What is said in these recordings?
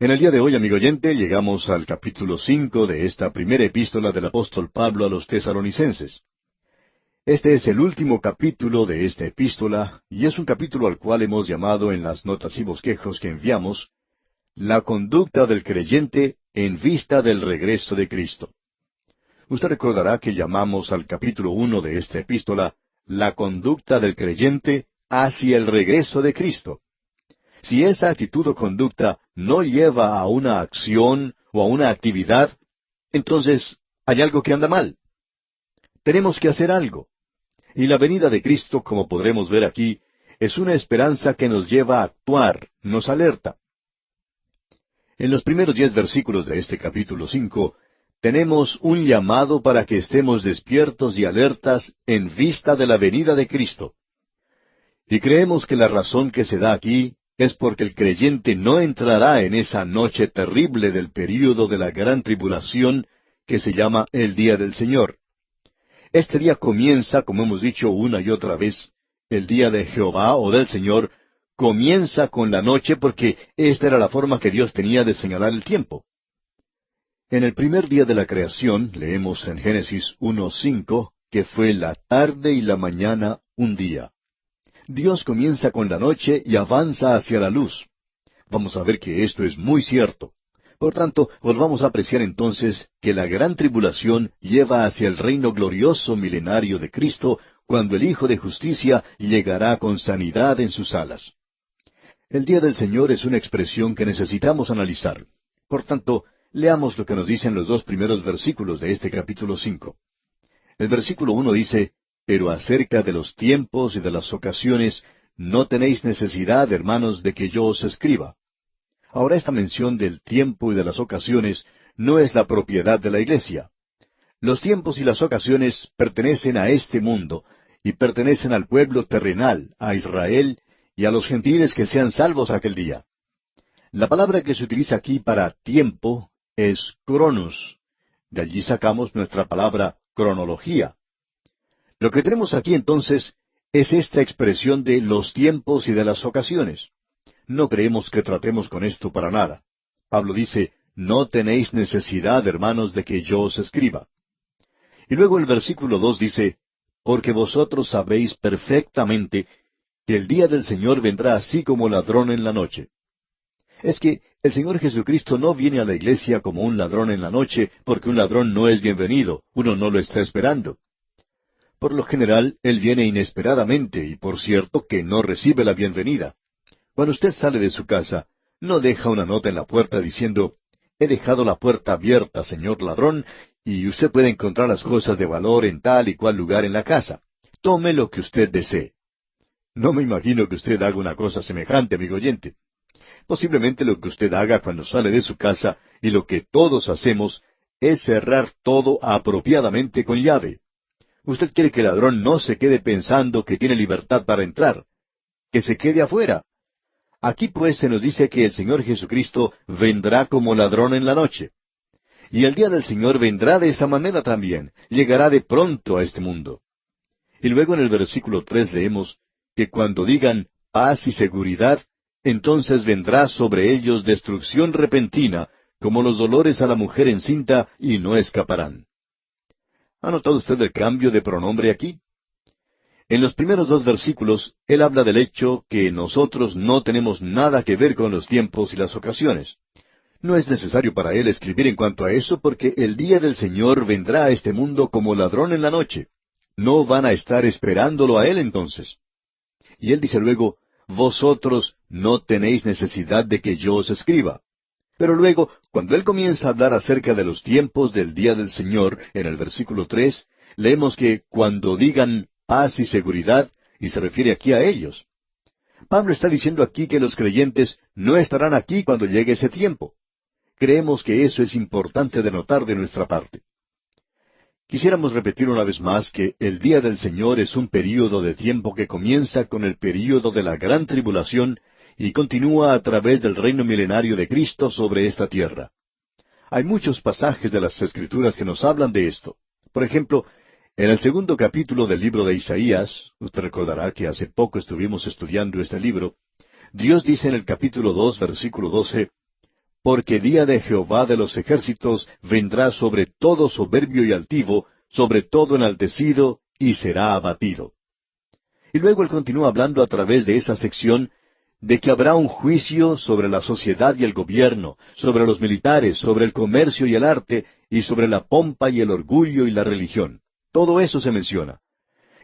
En el día de hoy, amigo oyente, llegamos al capítulo 5 de esta primera epístola del apóstol Pablo a los tesalonicenses. Este es el último capítulo de esta epístola, y es un capítulo al cual hemos llamado en las notas y bosquejos que enviamos, la conducta del creyente en vista del regreso de Cristo. Usted recordará que llamamos al capítulo 1 de esta epístola, la conducta del creyente hacia el regreso de Cristo. Si esa actitud o conducta no lleva a una acción o a una actividad, entonces hay algo que anda mal. Tenemos que hacer algo. Y la venida de Cristo, como podremos ver aquí, es una esperanza que nos lleva a actuar, nos alerta. En los primeros 10 versículos de este capítulo 5, tenemos un llamado para que estemos despiertos y alertas en vista de la venida de Cristo. Y creemos que la razón que se da aquí es porque el creyente no entrará en esa noche terrible del período de la gran tribulación que se llama el Día del Señor. Este día comienza, como hemos dicho una y otra vez, el día de Jehová o del Señor, comienza con la noche porque esta era la forma que Dios tenía de señalar el tiempo. En el primer día de la creación, leemos en Génesis 1:5, que fue la tarde y la mañana un día. Dios comienza con la noche y avanza hacia la luz. Vamos a ver que esto es muy cierto. Por tanto, volvamos a apreciar entonces que la gran tribulación lleva hacia el reino glorioso milenario de Cristo, cuando el Hijo de Justicia llegará con sanidad en sus alas. El día del Señor es una expresión que necesitamos analizar. Por tanto, leamos lo que nos dicen los 2 primeros versículos de este capítulo 5. El versículo 1 dice, pero acerca de los tiempos y de las ocasiones, no tenéis necesidad, hermanos, de que yo os escriba. Ahora esta mención del tiempo y de las ocasiones no es la propiedad de la iglesia. Los tiempos y las ocasiones pertenecen a este mundo, y pertenecen al pueblo terrenal, a Israel, y a los gentiles que sean salvos aquel día. La palabra que se utiliza aquí para tiempo es cronos. De allí sacamos nuestra palabra cronología. Lo que tenemos aquí entonces es esta expresión de los tiempos y de las ocasiones. No creemos que tratemos con esto para nada. Pablo dice, no tenéis necesidad, hermanos, de que yo os escriba. Y luego el versículo 2 dice, porque vosotros sabéis perfectamente que el día del Señor vendrá así como ladrón en la noche. Es que el Señor Jesucristo no viene a la iglesia como un ladrón en la noche, porque un ladrón no es bienvenido, uno no lo está esperando. Por lo general, Él viene inesperadamente y por cierto que no recibe la bienvenida. Cuando usted sale de su casa, no deja una nota en la puerta diciendo, he dejado la puerta abierta, señor ladrón, y usted puede encontrar las cosas de valor en tal y cual lugar en la casa. Tome lo que usted desee. No me imagino que usted haga una cosa semejante, amigo oyente. Posiblemente lo que usted haga cuando sale de su casa, y lo que todos hacemos, es cerrar todo apropiadamente con llave. Usted quiere que el ladrón no se quede pensando que tiene libertad para entrar, que se quede afuera. Aquí pues se nos dice que el Señor Jesucristo vendrá como ladrón en la noche. Y el día del Señor vendrá de esa manera también, llegará de pronto a este mundo. Y luego en el versículo 3 leemos que cuando digan paz y seguridad, entonces vendrá sobre ellos destrucción repentina, como los dolores a la mujer encinta, y no escaparán. ¿Ha notado usted el cambio de pronombre aquí? En los primeros 2 versículos, él habla del hecho que nosotros no tenemos nada que ver con los tiempos y las ocasiones. No es necesario para él escribir en cuanto a eso porque el día del Señor vendrá a este mundo como ladrón en la noche. No van a estar esperándolo a él entonces. Y él dice luego, vosotros no tenéis necesidad de que yo os escriba. Pero luego, cuando él comienza a hablar acerca de los tiempos del día del Señor, en el versículo 3, leemos que cuando digan paz y seguridad, y se refiere aquí a ellos. Pablo está diciendo aquí que los creyentes no estarán aquí cuando llegue ese tiempo. Creemos que eso es importante de notar de nuestra parte. Quisiéramos repetir una vez más que el día del Señor es un período de tiempo que comienza con el período de la gran tribulación y continúa a través del reino milenario de Cristo sobre esta tierra. Hay muchos pasajes de las Escrituras que nos hablan de esto. Por ejemplo, en el 2º capítulo del libro de Isaías, usted recordará que hace poco estuvimos estudiando este libro, Dios dice en el capítulo 2, versículo 12, porque día de Jehová de los ejércitos vendrá sobre todo soberbio y altivo, sobre todo enaltecido, y será abatido. Y luego él continúa hablando a través de esa sección de que habrá un juicio sobre la sociedad y el gobierno, sobre los militares, sobre el comercio y el arte, y sobre la pompa y el orgullo y la religión. Todo eso se menciona.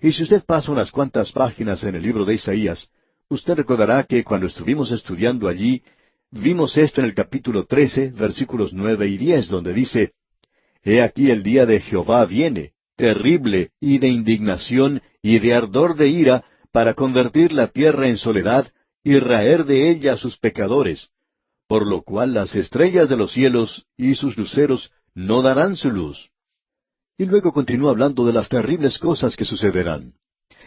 Y si usted pasa unas cuantas páginas en el libro de Isaías, usted recordará que cuando estuvimos estudiando allí, vimos esto en el capítulo 13, versículos 9 y 10, donde dice, He aquí el día de Jehová viene, terrible y de indignación y de ardor de ira, para convertir la tierra en soledad y raer de ella a sus pecadores, por lo cual las estrellas de los cielos y sus luceros no darán su luz. Y luego continúa hablando de las terribles cosas que sucederán.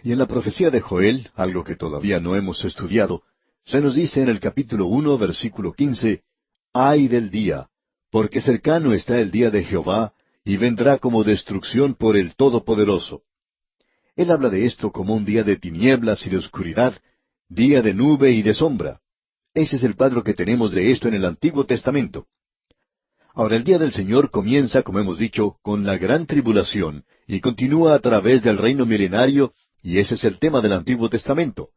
Y en la profecía de Joel, algo que todavía no hemos estudiado, se nos dice en el capítulo 1, versículo 15, Ay del día, porque cercano está el día de Jehová, y vendrá como destrucción por el Todopoderoso. Él habla de esto como un día de tinieblas y de oscuridad, día de nube y de sombra. Ese es el cuadro que tenemos de esto en el Antiguo Testamento. Ahora el día del Señor comienza, como hemos dicho, con la gran tribulación, y continúa a través del reino milenario, y ese es el tema del Antiguo Testamento.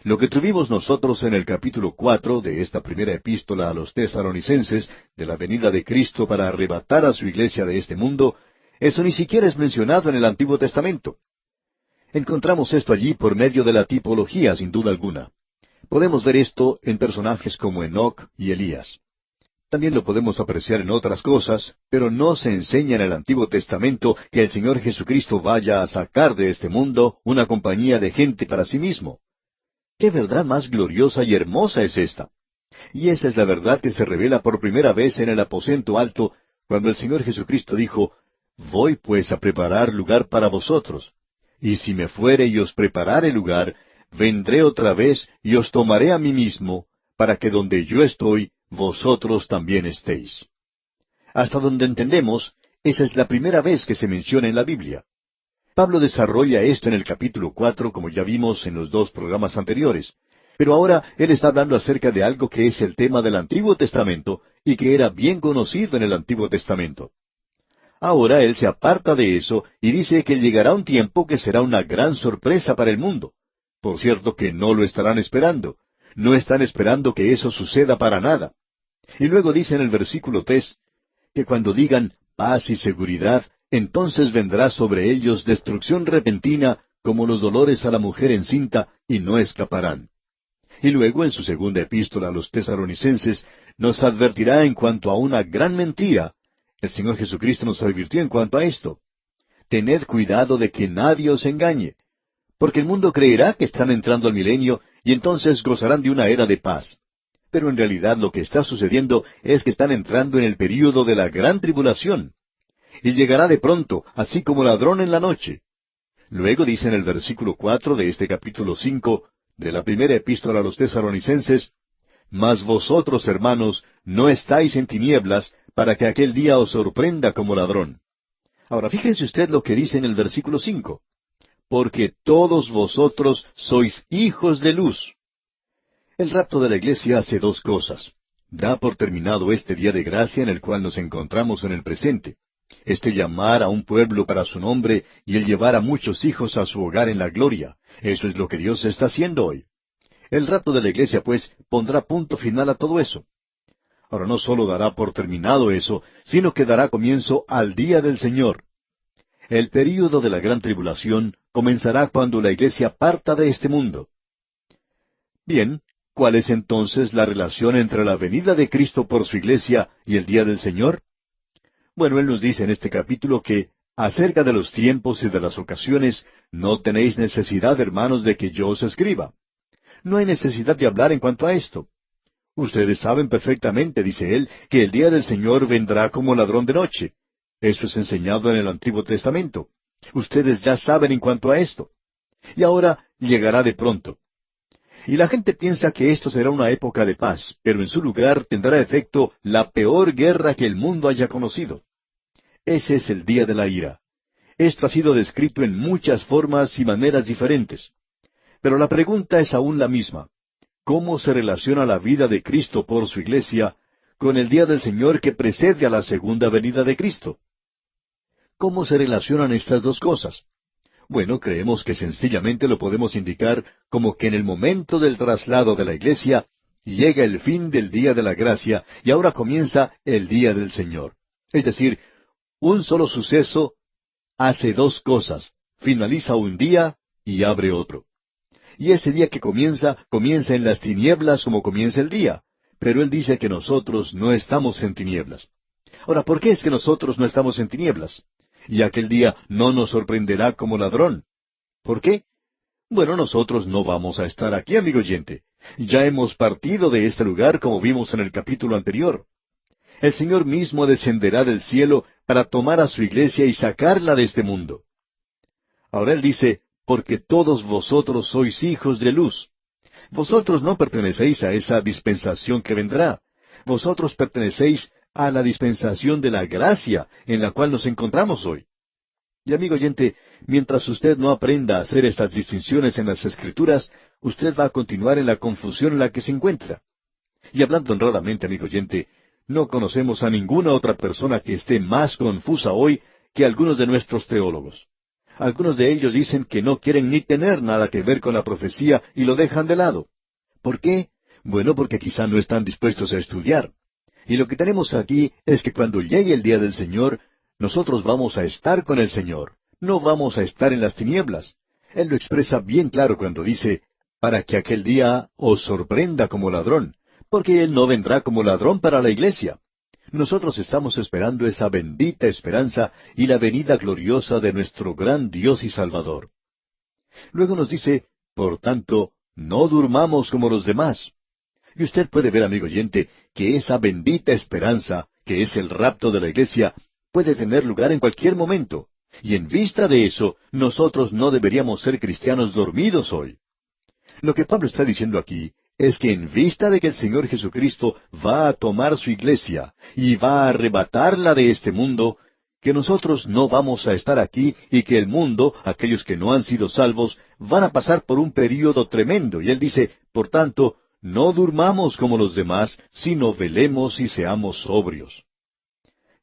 Lo que tuvimos nosotros en el capítulo 4 de esta primera epístola a los Tesalonicenses, de la venida de Cristo para arrebatar a su iglesia de este mundo, eso ni siquiera es mencionado en el Antiguo Testamento. Encontramos esto allí por medio de la tipología, sin duda alguna. Podemos ver esto en personajes como Enoc y Elías. También lo podemos apreciar en otras cosas, pero no se enseña en el Antiguo Testamento que el Señor Jesucristo vaya a sacar de este mundo una compañía de gente para sí mismo. ¡Qué verdad más gloriosa y hermosa es esta! Y esa es la verdad que se revela por primera vez en el aposento alto, cuando el Señor Jesucristo dijo, Voy pues a preparar lugar para vosotros. Y si me fuere y os preparare lugar, vendré otra vez y os tomaré a mí mismo, para que donde yo estoy, vosotros también estéis. Hasta donde entendemos, esa es la primera vez que se menciona en la Biblia. Pablo desarrolla esto en el capítulo 4, como ya vimos en los dos programas anteriores. Pero ahora él está hablando acerca de algo que es el tema del Antiguo Testamento y que era bien conocido en el Antiguo Testamento. Ahora él se aparta de eso y dice que llegará un tiempo que será una gran sorpresa para el mundo. Por cierto que no lo estarán esperando. No están esperando que eso suceda para nada. Y luego dice en el versículo 3, que cuando digan paz y seguridad, entonces vendrá sobre ellos destrucción repentina, como los dolores a la mujer encinta, y no escaparán. Y luego en su segunda epístola a los Tesalonicenses nos advertirá en cuanto a una gran mentira. El Señor Jesucristo nos advirtió en cuanto a esto. Tened cuidado de que nadie os engañe, porque el mundo creerá que están entrando al milenio, y entonces gozarán de una era de paz. Pero en realidad lo que está sucediendo es que están entrando en el período de la gran tribulación. Y llegará de pronto, así como ladrón en la noche. Luego dice en el versículo 4 de este capítulo 5, de la primera epístola a los Tesalonicenses, Mas vosotros, hermanos, no estáis en tinieblas, para que aquel día os sorprenda como ladrón. Ahora fíjense usted lo que dice en el versículo 5. Porque todos vosotros sois hijos de luz. El rapto de la iglesia hace dos cosas. Da por terminado este día de gracia en el cual nos encontramos en el presente. Este llamar a un pueblo para su nombre y el llevar a muchos hijos a su hogar en la gloria. Eso es lo que Dios está haciendo hoy. El rapto de la iglesia, pues, pondrá punto final a todo eso. Ahora no solo dará por terminado eso, sino que dará comienzo al día del Señor. El período de la gran tribulación comenzará cuando la iglesia parta de este mundo. Bien, ¿cuál es entonces la relación entre la venida de Cristo por su iglesia y el día del Señor? Bueno, Él nos dice en este capítulo que, acerca de los tiempos y de las ocasiones, no tenéis necesidad, hermanos, de que yo os escriba. No hay necesidad de hablar en cuanto a esto. Ustedes saben perfectamente, dice Él, que el día del Señor vendrá como ladrón de noche. Eso es enseñado en el Antiguo Testamento. Ustedes ya saben en cuanto a esto. Y ahora llegará de pronto. Y la gente piensa que esto será una época de paz, pero en su lugar tendrá efecto la peor guerra que el mundo haya conocido. Ese es el día de la ira. Esto ha sido descrito en muchas formas y maneras diferentes. Pero la pregunta es aún la misma. ¿Cómo se relaciona la vida de Cristo por su iglesia con el día del Señor que precede a la segunda venida de Cristo. ¿Cómo se relacionan estas dos cosas? Bueno, creemos que sencillamente lo podemos indicar como que en el momento del traslado de la iglesia llega el fin del día de la gracia y ahora comienza el día del Señor. Es decir, un solo suceso hace dos cosas, finaliza un día y abre otro. Y ese día que comienza, comienza en las tinieblas como comienza el día. Pero Él dice que nosotros no estamos en tinieblas. Ahora, ¿por qué es que nosotros no estamos en tinieblas? Y aquel día no nos sorprenderá como ladrón. ¿Por qué? Bueno, nosotros no vamos a estar aquí, amigo oyente. Ya hemos partido de este lugar como vimos en el capítulo anterior. El Señor mismo descenderá del cielo para tomar a su iglesia y sacarla de este mundo. Ahora Él dice, porque todos vosotros sois hijos de luz. Vosotros no pertenecéis a esa dispensación que vendrá. Vosotros pertenecéis a la dispensación de la gracia en la cual nos encontramos hoy. Y amigo oyente, mientras usted no aprenda a hacer estas distinciones en las Escrituras, usted va a continuar en la confusión en la que se encuentra. Y hablando honradamente, amigo oyente, no conocemos a ninguna otra persona que esté más confusa hoy que algunos de nuestros teólogos. Algunos de ellos dicen que no quieren ni tener nada que ver con la profecía y lo dejan de lado. ¿Por qué? Bueno, porque quizá no están dispuestos a estudiar. Y lo que tenemos aquí es que cuando llegue el día del Señor, nosotros vamos a estar con el Señor. No vamos a estar en las tinieblas. Él lo expresa bien claro cuando dice, para que aquel día os sorprenda como ladrón, porque Él no vendrá como ladrón para la iglesia. Nosotros estamos esperando esa bendita esperanza y la venida gloriosa de nuestro gran Dios y Salvador. Luego nos dice, por tanto, no durmamos como los demás. Y usted puede ver, amigo oyente, que esa bendita esperanza, que es el rapto de la iglesia, puede tener lugar en cualquier momento. Y en vista de eso, nosotros no deberíamos ser cristianos dormidos hoy. Lo que Pablo está diciendo aquí es que en vista de que el Señor Jesucristo va a tomar su iglesia y va a arrebatarla de este mundo, que nosotros no vamos a estar aquí y que el mundo, aquellos que no han sido salvos, van a pasar por un período tremendo. Y él dice, por tanto, no durmamos como los demás, sino velemos y seamos sobrios.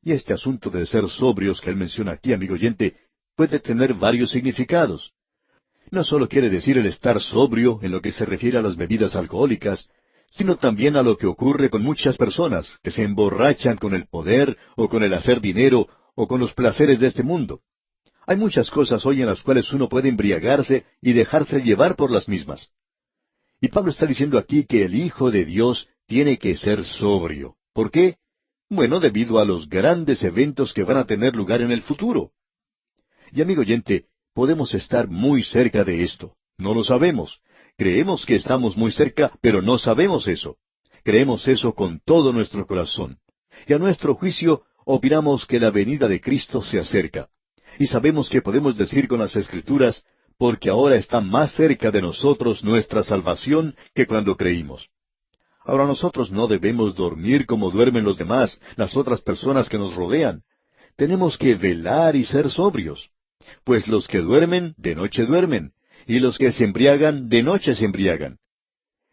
Y este asunto de ser sobrios que él menciona aquí, amigo oyente, puede tener varios significados. No solo quiere decir el estar sobrio en lo que se refiere a las bebidas alcohólicas, sino también a lo que ocurre con muchas personas que se emborrachan con el poder o con el hacer dinero o con los placeres de este mundo. Hay muchas cosas hoy en las cuales uno puede embriagarse y dejarse llevar por las mismas. Y Pablo está diciendo aquí que el Hijo de Dios tiene que ser sobrio. ¿Por qué? Bueno, debido a los grandes eventos que van a tener lugar en el futuro. Y amigo oyente, podemos estar muy cerca de esto. No lo sabemos. Creemos que estamos muy cerca, pero no sabemos eso. Creemos eso con todo nuestro corazón. Y a nuestro juicio, opinamos que la venida de Cristo se acerca. Y sabemos que podemos decir con las Escrituras, porque ahora está más cerca de nosotros nuestra salvación que cuando creímos. Ahora nosotros no debemos dormir como duermen los demás, las otras personas que nos rodean. Tenemos que velar y ser sobrios. Pues los que duermen, de noche duermen, y los que se embriagan, de noche se embriagan.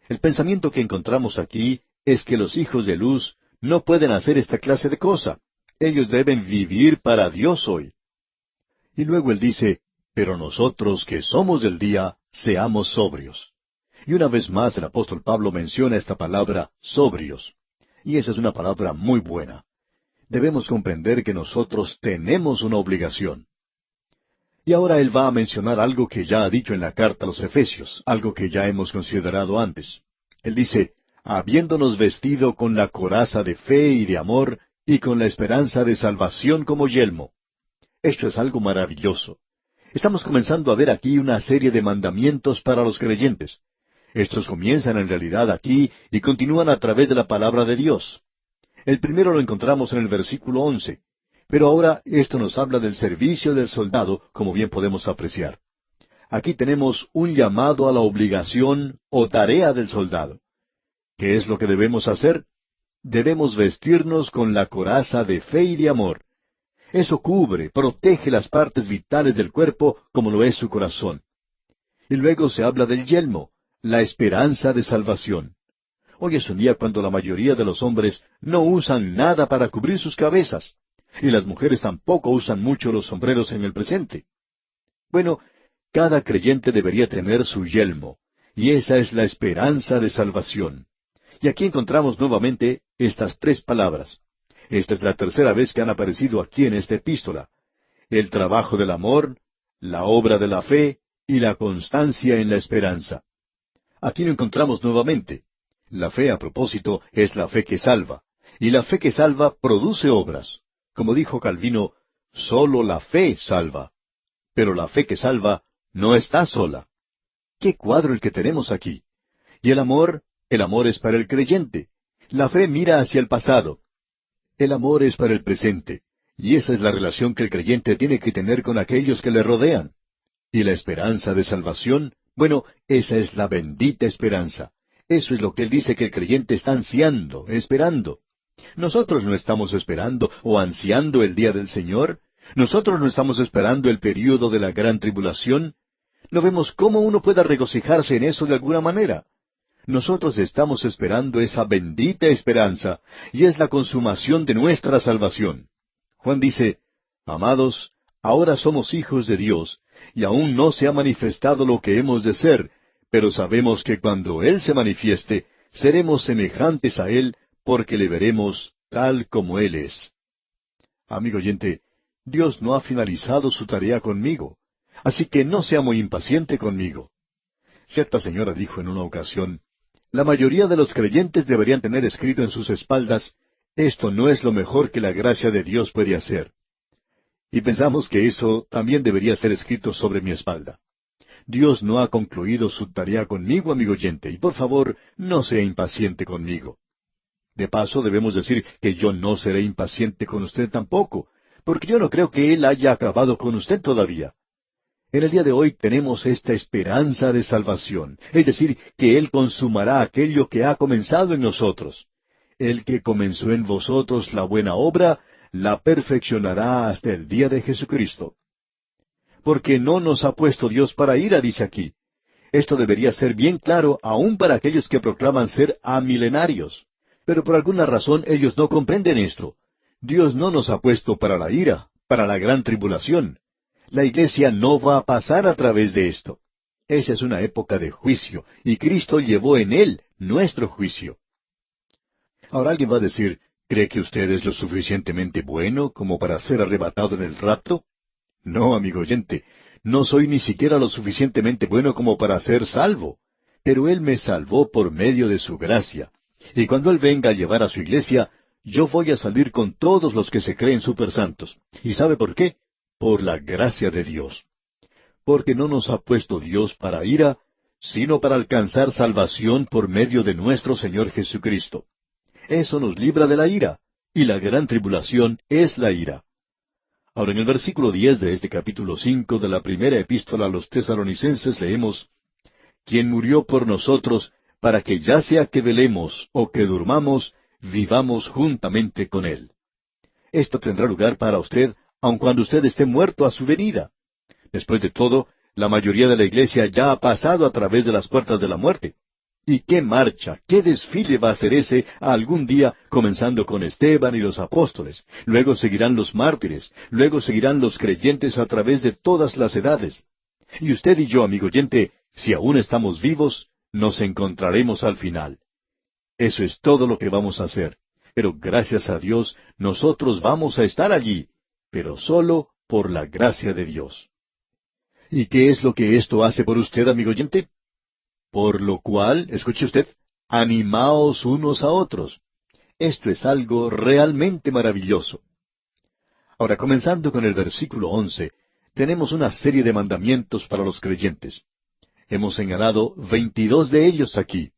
El pensamiento que encontramos aquí es que los hijos de luz no pueden hacer esta clase de cosa. Ellos deben vivir para Dios hoy. Y luego él dice, pero nosotros que somos del día, seamos sobrios. Y una vez más el apóstol Pablo menciona esta palabra, sobrios. Y esa es una palabra muy buena. Debemos comprender que nosotros tenemos una obligación. Y ahora él va a mencionar algo que ya ha dicho en la carta a los Efesios, algo que ya hemos considerado antes. Él dice, habiéndonos vestido con la coraza de fe y de amor, y con la esperanza de salvación como yelmo. Esto es algo maravilloso. Estamos comenzando a ver aquí una serie de mandamientos para los creyentes. Estos comienzan en realidad aquí y continúan a través de la palabra de Dios. El primero lo encontramos en el versículo 11. Pero ahora esto nos habla del servicio del soldado, como bien podemos apreciar. Aquí tenemos un llamado a la obligación o tarea del soldado. ¿Qué es lo que debemos hacer? Debemos vestirnos con la coraza de fe y de amor. Eso cubre, protege las partes vitales del cuerpo como lo es su corazón. Y luego se habla del yelmo, la esperanza de salvación. Hoy es un día cuando la mayoría de los hombres no usan nada para cubrir sus cabezas, y las mujeres tampoco usan mucho los sombreros en el presente. Bueno, cada creyente debería tener su yelmo, y esa es la esperanza de salvación. Y aquí encontramos nuevamente estas tres palabras. Esta es la tercera vez que han aparecido aquí en esta epístola. El trabajo del amor, la obra de la fe y la constancia en la esperanza. Aquí lo encontramos nuevamente. La fe, a propósito, es la fe que salva. Y la fe que salva produce obras. Como dijo Calvino, solo la fe salva. Pero la fe que salva no está sola. ¡Qué cuadro el que tenemos aquí! Y el amor es para el creyente. La fe mira hacia el pasado. El amor es para el presente. Y esa es la relación que el creyente tiene que tener con aquellos que le rodean. Y la esperanza de salvación, bueno, esa es la bendita esperanza. Eso es lo que él dice que el creyente está ansiando, esperando. Nosotros no estamos esperando o ansiando el día del Señor. Nosotros no estamos esperando el período de la gran tribulación. No vemos cómo uno pueda regocijarse en eso de alguna manera. Nosotros estamos esperando esa bendita esperanza, y es la consumación de nuestra salvación. Juan dice, Amados, ahora somos hijos de Dios, y aún no se ha manifestado lo que hemos de ser, pero sabemos que cuando Él se manifieste, seremos semejantes a Él, porque le veremos tal como Él es. Amigo oyente, Dios no ha finalizado su tarea conmigo, así que no sea muy impaciente conmigo. Cierta señora dijo en una ocasión, la mayoría de los creyentes deberían tener escrito en sus espaldas, esto no es lo mejor que la gracia de Dios puede hacer. Y pensamos que eso también debería ser escrito sobre mi espalda. Dios no ha concluido su tarea conmigo, amigo oyente, y por favor, no sea impaciente conmigo. De paso, debemos decir que yo no seré impaciente con usted tampoco, porque yo no creo que Él haya acabado con usted todavía. En el día de hoy tenemos esta esperanza de salvación, es decir, que Él consumará aquello que ha comenzado en nosotros. El que comenzó en vosotros la buena obra, la perfeccionará hasta el día de Jesucristo. Porque no nos ha puesto Dios para ira, dice aquí. Esto debería ser bien claro aún para aquellos que proclaman ser amilenarios. Pero por alguna razón ellos no comprenden esto. Dios no nos ha puesto para la ira, para la gran tribulación. La iglesia no va a pasar a través de esto. Esa es una época de juicio, y Cristo llevó en Él nuestro juicio. Ahora alguien va a decir, ¿cree que usted es lo suficientemente bueno como para ser arrebatado en el rapto? No, amigo oyente, no soy ni siquiera lo suficientemente bueno como para ser salvo, pero Él me salvó por medio de su gracia. Y cuando Él venga a llevar a su iglesia, yo voy a salir con todos los que se creen supersantos. ¿Y sabe por qué? Por la gracia de Dios. Porque no nos ha puesto Dios para ira, sino para alcanzar salvación por medio de nuestro Señor Jesucristo. Eso nos libra de la ira, y la gran tribulación es la ira. Ahora en el versículo 10 de este capítulo 5 de la primera epístola a los Tesalonicenses leemos, quien murió por nosotros, para que ya sea que velemos o que durmamos, vivamos juntamente con Él. Esto tendrá lugar para usted, aun cuando usted esté muerto a su venida. Después de todo, la mayoría de la iglesia ya ha pasado a través de las puertas de la muerte. ¿Y qué marcha, qué desfile va a ser ese algún día, comenzando con Esteban y los apóstoles? Luego seguirán los mártires, luego seguirán los creyentes a través de todas las edades. Y usted y yo, amigo oyente, si aún estamos vivos, nos encontraremos al final. Eso es todo lo que vamos a hacer. Pero gracias a Dios, nosotros vamos a estar allí, pero solo por la gracia de Dios. ¿Y qué es lo que esto hace por usted, amigo oyente? Por lo cual, escuche usted, animaos unos a otros. Esto es algo realmente maravilloso. Ahora, comenzando con el versículo 11, tenemos una serie de mandamientos para los creyentes. Hemos señalado 22 de ellos aquí.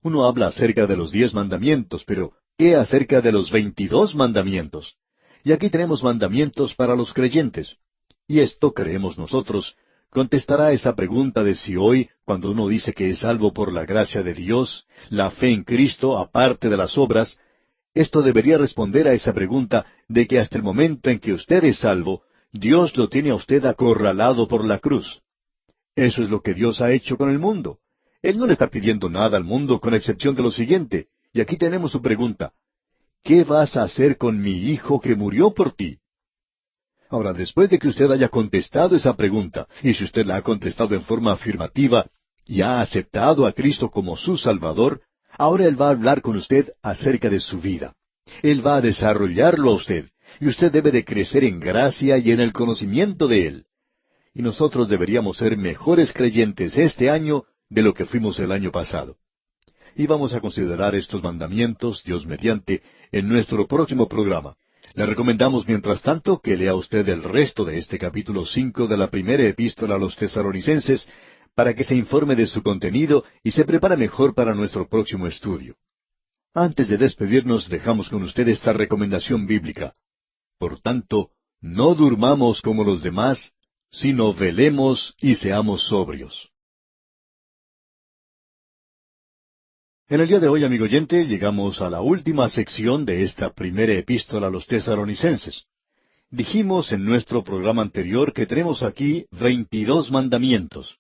Uno habla acerca de los 10 mandamientos, pero ¿qué acerca de los 22 mandamientos? Y aquí tenemos mandamientos para los creyentes. Y esto, creemos nosotros, contestará esa pregunta de si hoy, cuando uno dice que es salvo por la gracia de Dios, la fe en Cristo, aparte de las obras, esto debería responder a esa pregunta de que hasta el momento en que usted es salvo, Dios lo tiene a usted acorralado por la cruz. Eso es lo que Dios ha hecho con el mundo. Él no le está pidiendo nada al mundo con excepción de lo siguiente. Y aquí tenemos su pregunta. ¿Qué vas a hacer con mi hijo que murió por ti? Ahora, después de que usted haya contestado esa pregunta, y si usted la ha contestado en forma afirmativa y ha aceptado a Cristo como su Salvador, ahora Él va a hablar con usted acerca de su vida. Él va a desarrollarlo a usted, y usted debe de crecer en gracia y en el conocimiento de Él. Y nosotros deberíamos ser mejores creyentes este año de lo que fuimos el año pasado. Y vamos a considerar estos mandamientos, Dios mediante, en nuestro próximo programa. Le recomendamos, mientras tanto, que lea usted el resto de este capítulo 5 de la primera epístola a los Tesalonicenses, para que se informe de su contenido y se prepare mejor para nuestro próximo estudio. Antes de despedirnos, dejamos con usted esta recomendación bíblica. Por tanto, no durmamos como los demás, sino velemos y seamos sobrios. En el día de hoy, amigo oyente, llegamos a la última sección de esta primera epístola a los Tesalonicenses. Dijimos en nuestro programa anterior que tenemos aquí 22 mandamientos.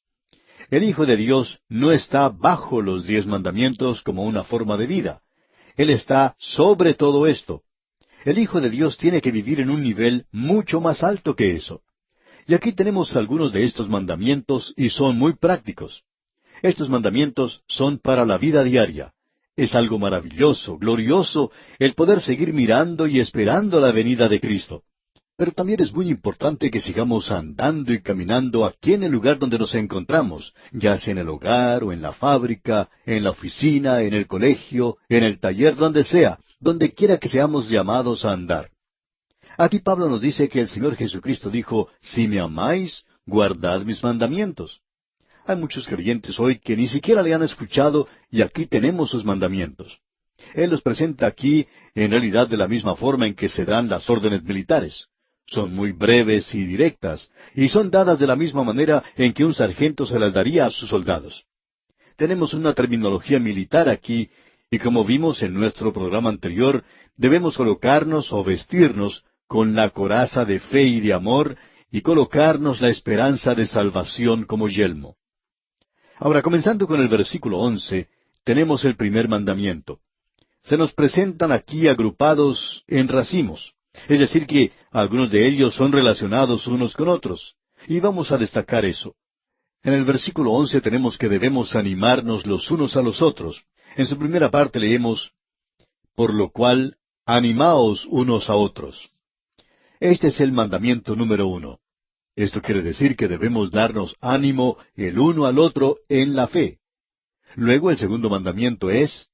El Hijo de Dios no está bajo los 10 mandamientos como una forma de vida. Él está sobre todo esto. El Hijo de Dios tiene que vivir en un nivel mucho más alto que eso. Y aquí tenemos algunos de estos mandamientos y son muy prácticos. Estos mandamientos son para la vida diaria. Es algo maravilloso, glorioso, el poder seguir mirando y esperando la venida de Cristo. Pero también es muy importante que sigamos andando y caminando aquí en el lugar donde nos encontramos, ya sea en el hogar o en la fábrica, en la oficina, en el colegio, en el taller, donde sea, donde quiera que seamos llamados a andar. Aquí Pablo nos dice que el Señor Jesucristo dijo, si me amáis, guardad mis mandamientos. Hay muchos creyentes hoy que ni siquiera le han escuchado y aquí tenemos sus mandamientos. Él los presenta aquí en realidad de la misma forma en que se dan las órdenes militares. Son muy breves y directas, y son dadas de la misma manera en que un sargento se las daría a sus soldados. Tenemos una terminología militar aquí, y como vimos en nuestro programa anterior, debemos colocarnos o vestirnos con la coraza de fe y de amor, y colocarnos la esperanza de salvación como yelmo. Ahora, comenzando con el versículo 11, tenemos el primer mandamiento. Se nos presentan aquí agrupados en racimos, es decir que algunos de ellos son relacionados unos con otros, y vamos a destacar eso. En el versículo 11 tenemos que debemos animarnos los unos a los otros. En su primera parte leemos, por lo cual, animaos unos a otros. Este es el mandamiento número 1. Esto quiere decir que debemos darnos ánimo el uno al otro en la fe. Luego el segundo mandamiento es,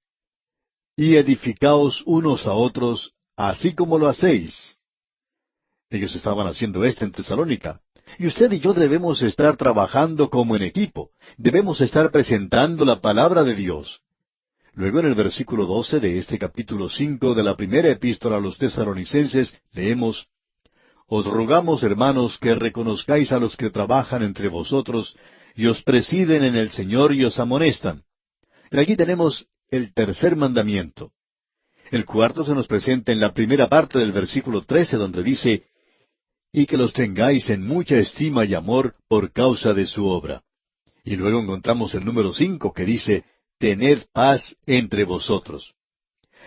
y edificaos unos a otros, así como lo hacéis. Ellos estaban haciendo esto en Tesalónica. Y usted y yo debemos estar trabajando como en equipo. Debemos estar presentando la palabra de Dios. Luego en el versículo 12 de este capítulo 5 de la primera epístola a los Tesalonicenses leemos, os rogamos, hermanos, que reconozcáis a los que trabajan entre vosotros y os presiden en el Señor y os amonestan. Y aquí tenemos el tercer mandamiento. El cuarto se nos presenta en la primera parte del versículo 13, donde dice, y que los tengáis en mucha estima y amor por causa de su obra. Y luego encontramos el número 5, que dice, tened paz entre vosotros.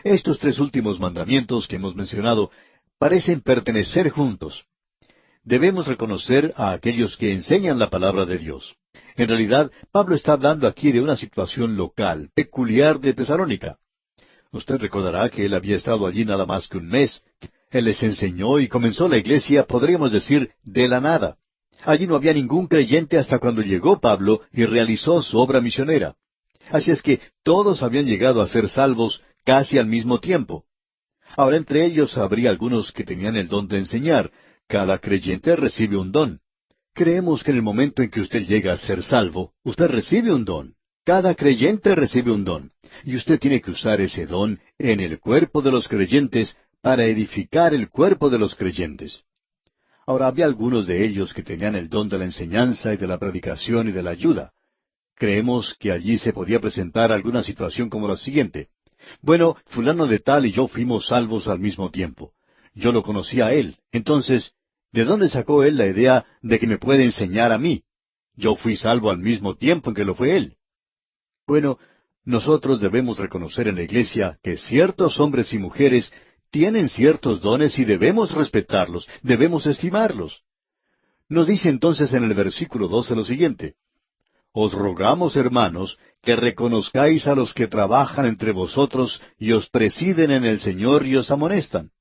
Estos tres últimos mandamientos que hemos mencionado parecen pertenecer juntos. Debemos reconocer a aquellos que enseñan la palabra de Dios. En realidad, Pablo está hablando aquí de una situación local, peculiar de Tesalónica. Usted recordará que él había estado allí nada más que un mes. Él les enseñó y comenzó la iglesia, podríamos decir, de la nada. Allí no había ningún creyente hasta cuando llegó Pablo y realizó su obra misionera. Así es que todos habían llegado a ser salvos casi al mismo tiempo. Ahora, entre ellos habría algunos que tenían el don de enseñar. Cada creyente recibe un don. Creemos que en el momento en que usted llega a ser salvo, usted recibe un don. Cada creyente recibe un don. Y usted tiene que usar ese don en el cuerpo de los creyentes para edificar el cuerpo de los creyentes. Ahora, había algunos de ellos que tenían el don de la enseñanza y de la predicación y de la ayuda. Creemos que allí se podía presentar alguna situación como la siguiente. Bueno, fulano de tal y yo fuimos salvos al mismo tiempo. Yo lo conocí a él. Entonces, ¿de dónde sacó él la idea de que me puede enseñar a mí? Yo fui salvo al mismo tiempo en que lo fue él. Bueno, nosotros debemos reconocer en la iglesia que ciertos hombres y mujeres tienen ciertos dones y debemos respetarlos, debemos estimarlos. Nos dice entonces en el versículo 12 lo siguiente: Os rogamos, hermanos, que reconozcáis a los que trabajan entre vosotros y os presiden en el Señor y os amonestan.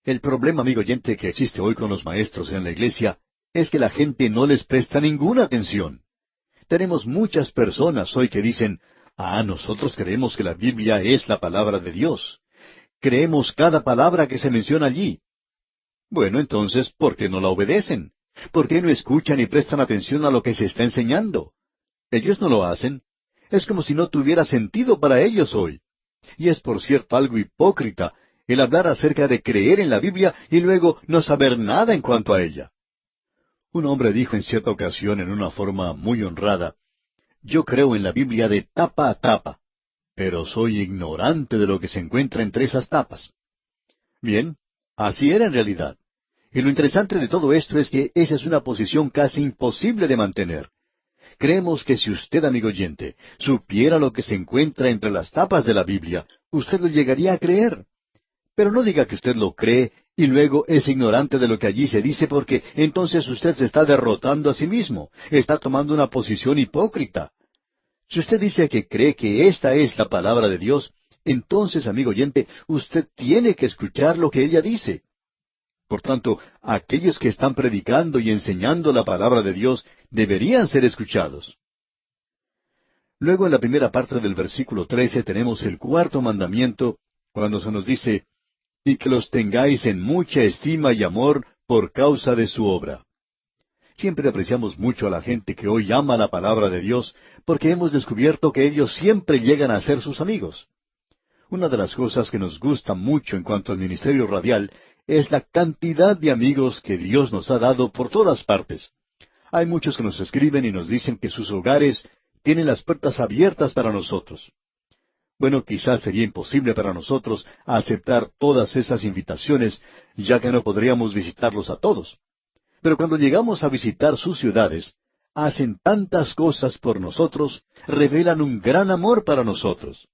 El problema, amigo oyente, que existe hoy con los maestros en la iglesia es que la gente no les presta ninguna atención. Tenemos muchas personas hoy que dicen: nosotros creemos que la Biblia es la palabra de Dios. Creemos cada palabra que se menciona allí. Bueno, entonces, ¿por qué no la obedecen? ¿Por qué no escuchan y prestan atención a lo que se está enseñando? Ellos no lo hacen. Es como si no tuviera sentido para ellos hoy. Y es, por cierto, algo hipócrita el hablar acerca de creer en la Biblia y luego no saber nada en cuanto a ella. Un hombre dijo en cierta ocasión en una forma muy honrada: Yo creo en la Biblia de tapa a tapa, pero soy ignorante de lo que se encuentra entre esas tapas. Bien, así era en realidad. Y lo interesante de todo esto es que esa es una posición casi imposible de mantener. Creemos que si usted, amigo oyente, supiera lo que se encuentra entre las tapas de la Biblia, usted lo llegaría a creer. Pero no diga que usted lo cree y luego es ignorante de lo que allí se dice, porque entonces usted se está derrotando a sí mismo, está tomando una posición hipócrita. Si usted dice que cree que esta es la palabra de Dios, entonces, amigo oyente, usted tiene que escuchar lo que ella dice. Por tanto, aquellos que están predicando y enseñando la palabra de Dios deberían ser escuchados. Luego, en la primera parte del versículo 13, tenemos el cuarto mandamiento, cuando se nos dice: y que los tengáis en mucha estima y amor por causa de su obra. Siempre apreciamos mucho a la gente que hoy ama la palabra de Dios, porque hemos descubierto que ellos siempre llegan a ser sus amigos. Una de las cosas que nos gusta mucho en cuanto al ministerio radial es la cantidad de amigos que Dios nos ha dado por todas partes. Hay muchos que nos escriben y nos dicen que sus hogares tienen las puertas abiertas para nosotros. Bueno, quizás sería imposible para nosotros aceptar todas esas invitaciones, ya que no podríamos visitarlos a todos. Pero cuando llegamos a visitar sus ciudades, hacen tantas cosas por nosotros, revelan un gran amor para nosotros.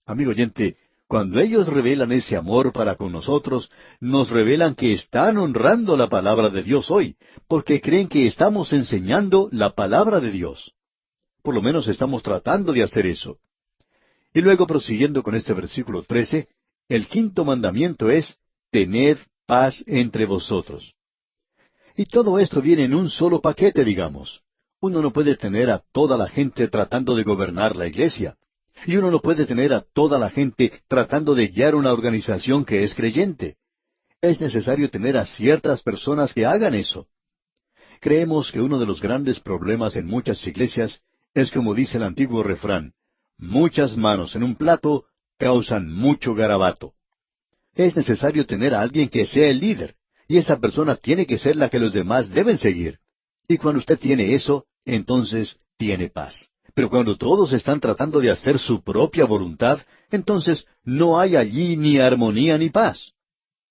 Amigo oyente, cuando ellos revelan ese amor para con nosotros, nos revelan que están honrando la palabra de Dios hoy, porque creen que estamos enseñando la palabra de Dios. Por lo menos estamos tratando de hacer eso. Y luego, prosiguiendo con este versículo 13, el quinto mandamiento es: tened paz entre vosotros. Y todo esto viene en un solo paquete, digamos. Uno no puede tener a toda la gente tratando de gobernar la iglesia. Y uno no puede tener a toda la gente tratando de guiar una organización que es creyente. Es necesario tener a ciertas personas que hagan eso. Creemos que uno de los grandes problemas en muchas iglesias es, como dice el antiguo refrán: muchas manos en un plato causan mucho garabato. Es necesario tener a alguien que sea el líder, y esa persona tiene que ser la que los demás deben seguir. Y cuando usted tiene eso, entonces tiene paz. Pero cuando todos están tratando de hacer su propia voluntad, entonces no hay allí ni armonía ni paz.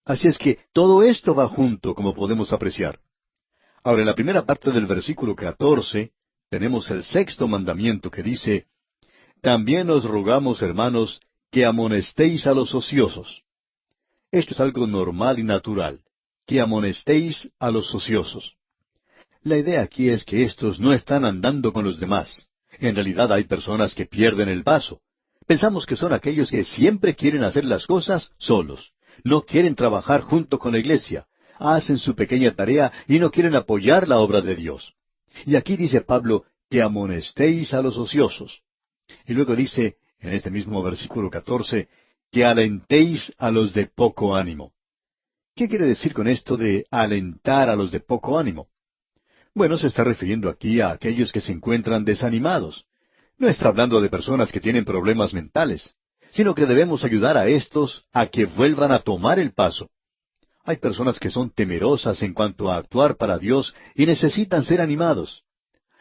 Así es que todo esto va junto, como podemos apreciar. Ahora, en la primera parte del versículo 14, tenemos el sexto mandamiento que dice: también os rogamos, hermanos, que amonestéis a los ociosos. Esto es algo normal y natural, que amonestéis a los ociosos. La idea aquí es que estos no están andando con los demás. En realidad hay personas que pierden el paso. Pensamos que son aquellos que siempre quieren hacer las cosas solos. No quieren trabajar junto con la iglesia. Hacen su pequeña tarea y no quieren apoyar la obra de Dios. Y aquí dice Pablo que amonestéis a los ociosos. Y luego dice, en este mismo versículo 14, que alentéis a los de poco ánimo. ¿Qué quiere decir con esto de alentar a los de poco ánimo? Bueno, se está refiriendo aquí a aquellos que se encuentran desanimados. No está hablando de personas que tienen problemas mentales, sino que debemos ayudar a estos a que vuelvan a tomar el paso. Hay personas que son temerosas en cuanto a actuar para Dios y necesitan ser animados.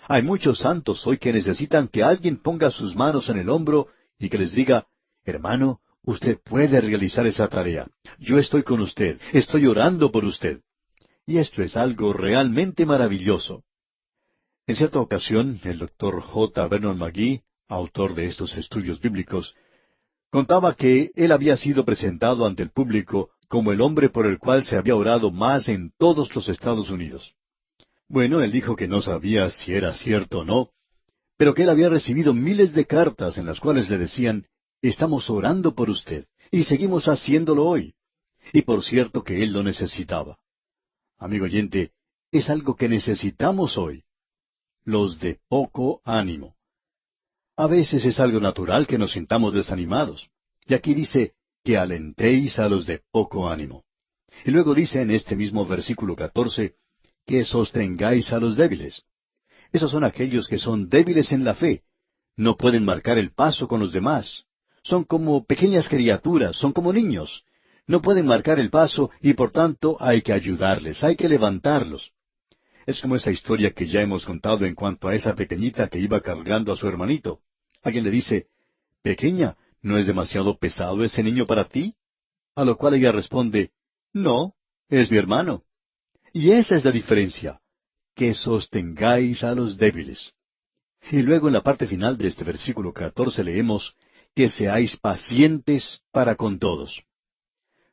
Hay muchos santos hoy que necesitan que alguien ponga sus manos en el hombro y que les diga: hermano, usted puede realizar esa tarea. Yo estoy con usted, estoy orando por usted. Y esto es algo realmente maravilloso. En cierta ocasión, el doctor J. Vernon McGee autor de estos estudios bíblicos, contaba que él había sido presentado ante el público como el hombre por el cual se había orado más en todos los Estados Unidos. Bueno, él dijo que no sabía si era cierto o no, pero que él había recibido miles de cartas en las cuales le decían, estamos orando por usted, y seguimos haciéndolo hoy. Y por cierto que él lo necesitaba. Amigo oyente, es algo que necesitamos hoy. Los de poco ánimo. A veces es algo natural que nos sintamos desanimados. Y aquí dice, que alentéis a los de poco ánimo. Y luego dice en este mismo versículo 14, que sostengáis a los débiles. Esos son aquellos que son débiles en la fe. No pueden marcar el paso con los demás. Son como pequeñas criaturas, son como niños. No pueden marcar el paso y por tanto hay que ayudarles, hay que levantarlos. Es como esa historia que ya hemos contado en cuanto a esa pequeñita que iba cargando a su hermanito. Alguien le dice, pequeña, ¿no es demasiado pesado ese niño para ti? A lo cual ella responde, no, es mi hermano. Y esa es la diferencia, que sostengáis a los débiles. Y luego en la parte final de este versículo 14 leemos, que seáis pacientes para con todos.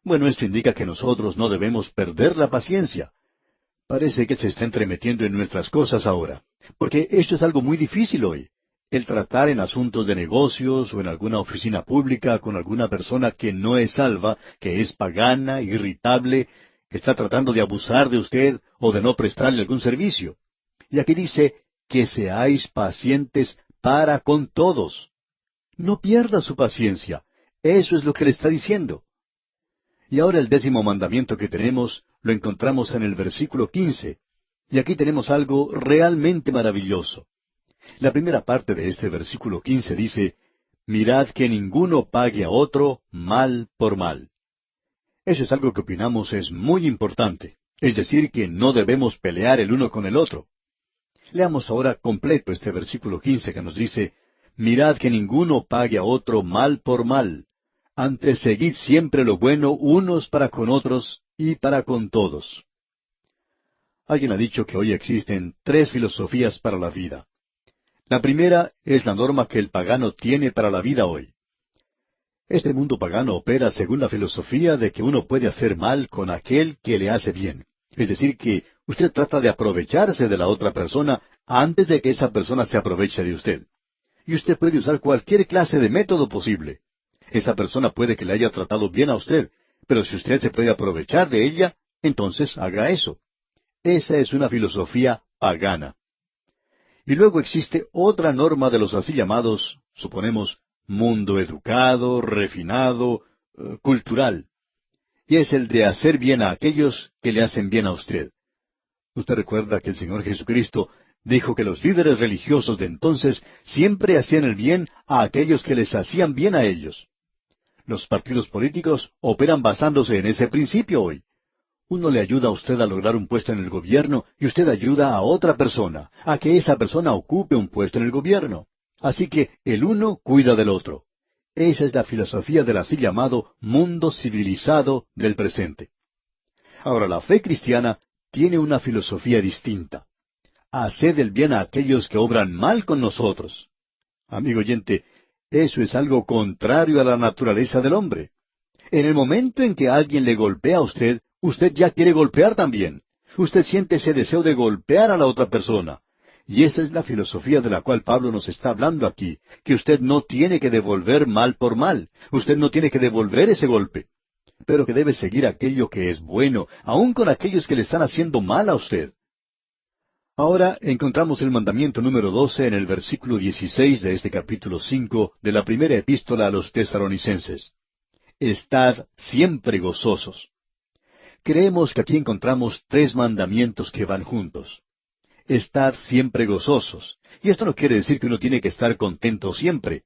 Bueno, esto indica que nosotros no debemos perder la paciencia. Parece que se está entremetiendo en nuestras cosas ahora, porque esto es algo muy difícil hoy. El tratar en asuntos de negocios o en alguna oficina pública con alguna persona que no es salva, que es pagana, irritable, que está tratando de abusar de usted o de no prestarle algún servicio. Y aquí dice, que seáis pacientes para con todos. No pierda su paciencia. Eso es lo que le está diciendo. Y ahora el 10º mandamiento que tenemos lo encontramos en el versículo 15. Y aquí tenemos algo realmente maravilloso. La primera parte de este versículo 15 dice, mirad que ninguno pague a otro mal por mal. Eso es algo que opinamos es muy importante. Es decir, que no debemos pelear el uno con el otro. Leamos ahora completo este versículo 15 que nos dice, mirad que ninguno pague a otro mal por mal. Antes seguid siempre lo bueno unos para con otros y para con todos. Alguien ha dicho que hoy existen 3 filosofías para la vida. La primera es la norma que el pagano tiene para la vida hoy. Este mundo pagano opera según la filosofía de que uno puede hacer mal con aquel que le hace bien. Es decir, que usted trata de aprovecharse de la otra persona antes de que esa persona se aproveche de usted. Y usted puede usar cualquier clase de método posible. Esa persona puede que le haya tratado bien a usted, pero si usted se puede aprovechar de ella, entonces haga eso. Esa es una filosofía pagana. Y luego existe otra norma de los así llamados, suponemos, mundo educado, refinado, cultural. Y es el de hacer bien a aquellos que le hacen bien a usted. Usted recuerda que el Señor Jesucristo dijo que los líderes religiosos de entonces siempre hacían el bien a aquellos que les hacían bien a ellos. Los partidos políticos operan basándose en ese principio hoy. Uno le ayuda a usted a lograr un puesto en el gobierno y usted ayuda a otra persona, a que esa persona ocupe un puesto en el gobierno. Así que el uno cuida del otro. Esa es la filosofía del así llamado mundo civilizado del presente. Ahora, la fe cristiana tiene una filosofía distinta. Haced el bien a aquellos que obran mal con nosotros. Amigo oyente, eso es algo contrario a la naturaleza del hombre. En el momento en que alguien le golpea a usted, usted ya quiere golpear también. Usted siente ese deseo de golpear a la otra persona. Y esa es la filosofía de la cual Pablo nos está hablando aquí, que usted no tiene que devolver mal por mal. Usted no tiene que devolver ese golpe. Pero que debe seguir aquello que es bueno, aun con aquellos que le están haciendo mal a usted. Ahora encontramos el mandamiento número 12 en el versículo 16 de este capítulo 5 de la primera epístola a los Tesalonicenses. Estad siempre gozosos. Creemos que aquí encontramos 3 mandamientos que van juntos. Estad siempre gozosos. Y esto no quiere decir que uno tiene que estar contento siempre.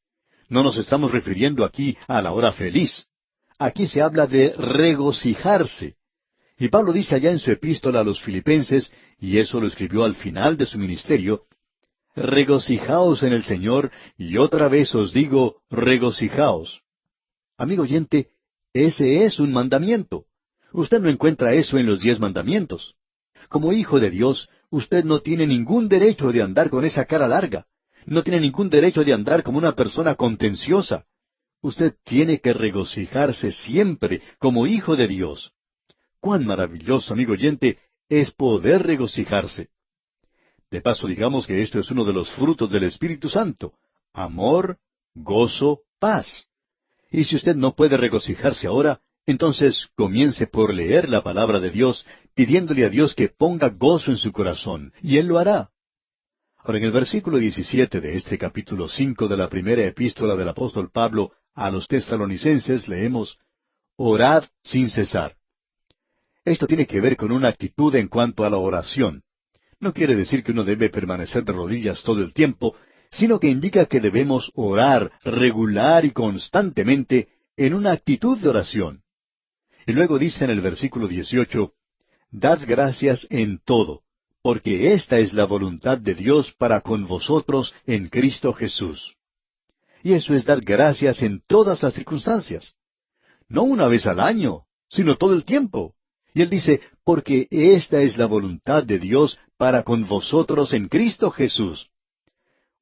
No nos estamos refiriendo aquí a la hora feliz. Aquí se habla de regocijarse. Y Pablo dice allá en su epístola a los Filipenses, y eso lo escribió al final de su ministerio, regocijaos en el Señor, y otra vez os digo, regocijaos. Amigo oyente, ese es un mandamiento. Usted no encuentra eso en los 10 mandamientos. Como hijo de Dios, usted no tiene ningún derecho de andar con esa cara larga. No tiene ningún derecho de andar como una persona contenciosa. Usted tiene que regocijarse siempre como hijo de Dios. Cuán maravilloso, amigo oyente, es poder regocijarse. De paso, digamos que esto es uno de los frutos del Espíritu Santo: amor, gozo, paz. Y si usted no puede regocijarse ahora, entonces comience por leer la palabra de Dios, pidiéndole a Dios que ponga gozo en su corazón, y Él lo hará. Ahora, en el versículo 17 de este capítulo 5 de la primera epístola del apóstol Pablo a los tesalonicenses leemos: Orad sin cesar. Esto tiene que ver con una actitud en cuanto a la oración. No quiere decir que uno debe permanecer de rodillas todo el tiempo, sino que indica que debemos orar regular y constantemente en una actitud de oración. Y luego dice en el versículo 18, Dad gracias en todo, porque esta es la voluntad de Dios para con vosotros en Cristo Jesús. Y eso es dar gracias en todas las circunstancias. No una vez al año, sino todo el tiempo. Y él dice, porque esta es la voluntad de Dios para con vosotros en Cristo Jesús.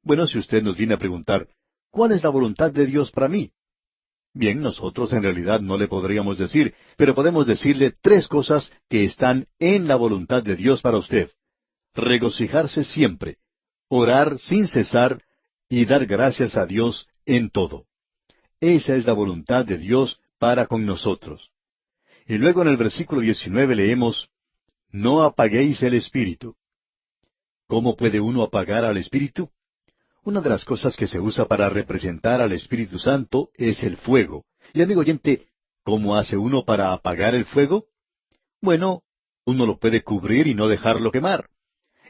Bueno, si usted nos viene a preguntar, ¿cuál es la voluntad de Dios para mí? Bien, nosotros en realidad no le podríamos decir, pero podemos decirle tres cosas que están en la voluntad de Dios para usted: regocijarse siempre, orar sin cesar y dar gracias a Dios en todo. Esa es la voluntad de Dios para con nosotros. Y luego en el versículo 19 leemos, No apaguéis el espíritu. ¿Cómo puede uno apagar al espíritu? Una de las cosas que se usa para representar al Espíritu Santo es el fuego. Y amigo oyente, ¿cómo hace uno para apagar el fuego? Bueno, uno lo puede cubrir y no dejarlo quemar.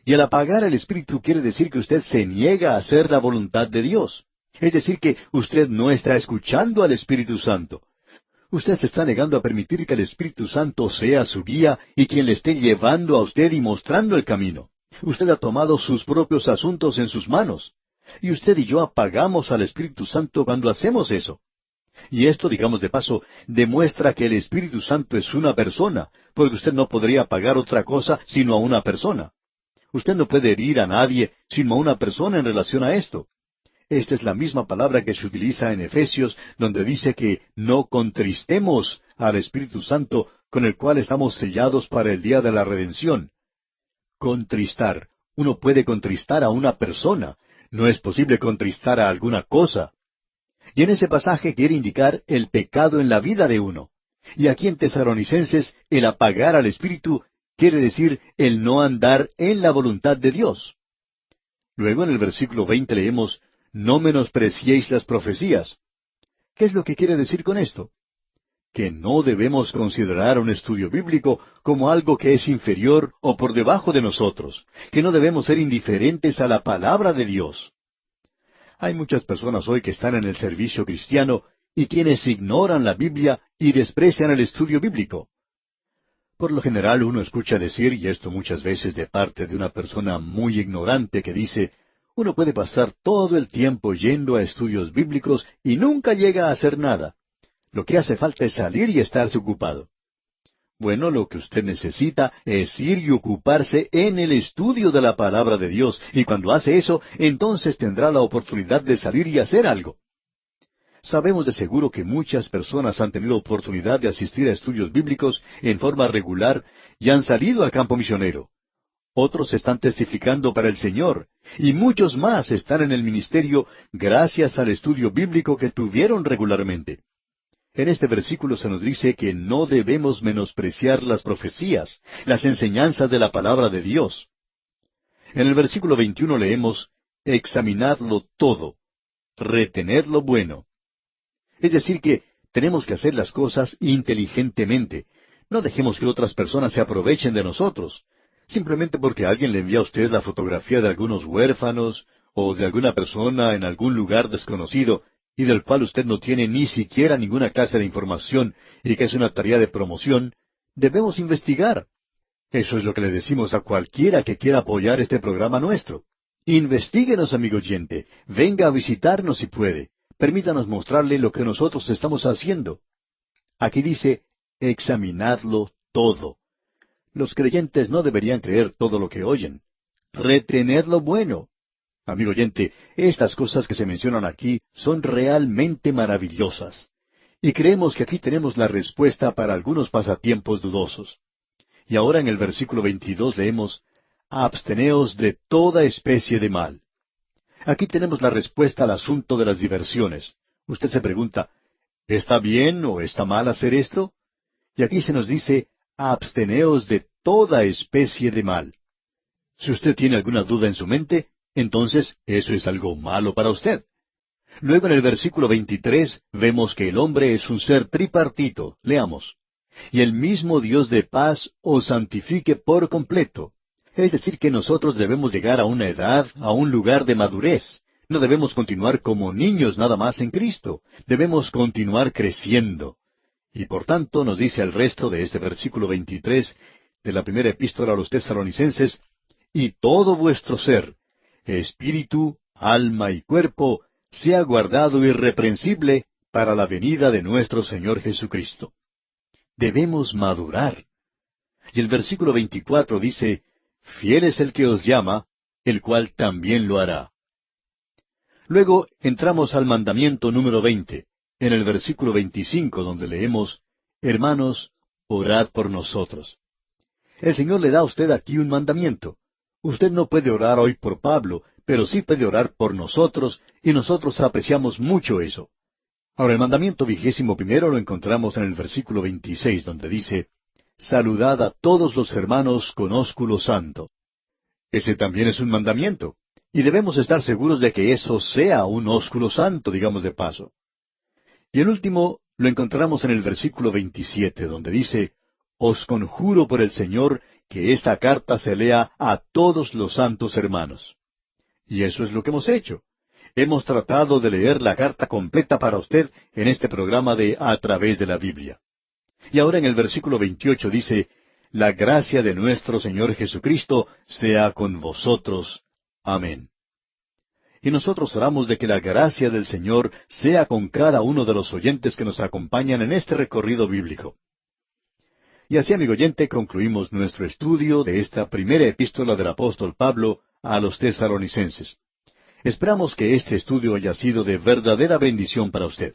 Y al apagar el Espíritu quiere decir que usted se niega a hacer la voluntad de Dios. Es decir, que usted no está escuchando al Espíritu Santo. Usted se está negando a permitir que el Espíritu Santo sea su guía y quien le esté llevando a usted y mostrando el camino. Usted ha tomado sus propios asuntos en sus manos. Y usted y yo apagamos al Espíritu Santo cuando hacemos eso. Y esto, digamos de paso, demuestra que el Espíritu Santo es una persona, porque usted no podría apagar otra cosa sino a una persona. Usted no puede herir a nadie sino a una persona en relación a esto. Esta es la misma palabra que se utiliza en Efesios, donde dice que no contristemos al Espíritu Santo, con el cual estamos sellados para el día de la redención. Contristar. Uno puede contristar a una persona. No es posible contristar a alguna cosa. Y en ese pasaje quiere indicar el pecado en la vida de uno. Y aquí en Tesalonicenses, el apagar al Espíritu quiere decir el no andar en la voluntad de Dios. Luego en el versículo 20 leemos, No menospreciéis las profecías. ¿Qué es lo que quiere decir con esto? Que no debemos considerar un estudio bíblico como algo que es inferior o por debajo de nosotros, que no debemos ser indiferentes a la palabra de Dios. Hay muchas personas hoy que están en el servicio cristiano y quienes ignoran la Biblia y desprecian el estudio bíblico. Por lo general uno escucha decir, y esto muchas veces de parte de una persona muy ignorante que dice, uno puede pasar todo el tiempo yendo a estudios bíblicos y nunca llega a hacer nada. Lo que hace falta es salir y estarse ocupado. Bueno, lo que usted necesita es ir y ocuparse en el estudio de la palabra de Dios, y cuando hace eso, entonces tendrá la oportunidad de salir y hacer algo. Sabemos de seguro que muchas personas han tenido oportunidad de asistir a estudios bíblicos en forma regular y han salido al campo misionero. Otros están testificando para el Señor, y muchos más están en el ministerio gracias al estudio bíblico que tuvieron regularmente. En este versículo se nos dice que no debemos menospreciar las profecías, las enseñanzas de la palabra de Dios. En el versículo 21 leemos, examinadlo todo, retened lo bueno. Es decir que tenemos que hacer las cosas inteligentemente. No dejemos que otras personas se aprovechen de nosotros. Simplemente porque alguien le envía a usted la fotografía de algunos huérfanos o de alguna persona en algún lugar desconocido, y del cual usted no tiene ni siquiera ninguna clase de información y que es una tarea de promoción, debemos investigar. Eso es lo que le decimos a cualquiera que quiera apoyar este programa nuestro. Investíguenos, amigo oyente. Venga a visitarnos si puede. Permítanos mostrarle lo que nosotros estamos haciendo. Aquí dice, examinadlo todo. Los creyentes no deberían creer todo lo que oyen. Retened lo bueno. Amigo oyente, estas cosas que se mencionan aquí son realmente maravillosas. Y creemos que aquí tenemos la respuesta para algunos pasatiempos dudosos. Y ahora en el versículo 22 leemos, absteneos de toda especie de mal. Aquí tenemos la respuesta al asunto de las diversiones. Usted se pregunta, ¿está bien o está mal hacer esto? Y aquí se nos dice, absteneos de toda especie de mal. Si usted tiene alguna duda en su mente, entonces eso es algo malo para usted. Luego en el versículo 23 vemos que el hombre es un ser tripartito. Leamos. Y el mismo Dios de paz os santifique por completo. Es decir, que nosotros debemos llegar a una edad, a un lugar de madurez. No debemos continuar como niños nada más en Cristo. Debemos continuar creciendo. Y por tanto nos dice el resto de este versículo 23 de la primera epístola a los tesalonicenses, y todo vuestro ser, espíritu, alma y cuerpo, sea guardado irreprensible para la venida de nuestro Señor Jesucristo. Debemos madurar. Y el versículo 24 dice, fiel es el que os llama, el cual también lo hará. Luego entramos al mandamiento número 20, en el versículo 25, donde leemos, hermanos, orad por nosotros. El Señor le da a usted aquí un mandamiento. Usted no puede orar hoy por Pablo, pero sí puede orar por nosotros, y nosotros apreciamos mucho eso. Ahora, el mandamiento 21 lo encontramos en el versículo 26, donde dice, saludad a todos los hermanos con ósculo santo. Ese también es un mandamiento, y debemos estar seguros de que eso sea un ósculo santo, digamos de paso. Y el último lo encontramos en el versículo 27, donde dice, os conjuro por el Señor que esta carta se lea a todos los santos hermanos. Y eso es lo que hemos hecho. Hemos tratado de leer la carta completa para usted en este programa de A través de la Biblia. Y ahora en el versículo 28 dice, la gracia de nuestro Señor Jesucristo sea con vosotros. Amén. Y nosotros oramos de que la gracia del Señor sea con cada uno de los oyentes que nos acompañan en este recorrido bíblico. Y así, amigo oyente, concluimos nuestro estudio de esta primera epístola del apóstol Pablo a los tesalonicenses. Esperamos que este estudio haya sido de verdadera bendición para usted.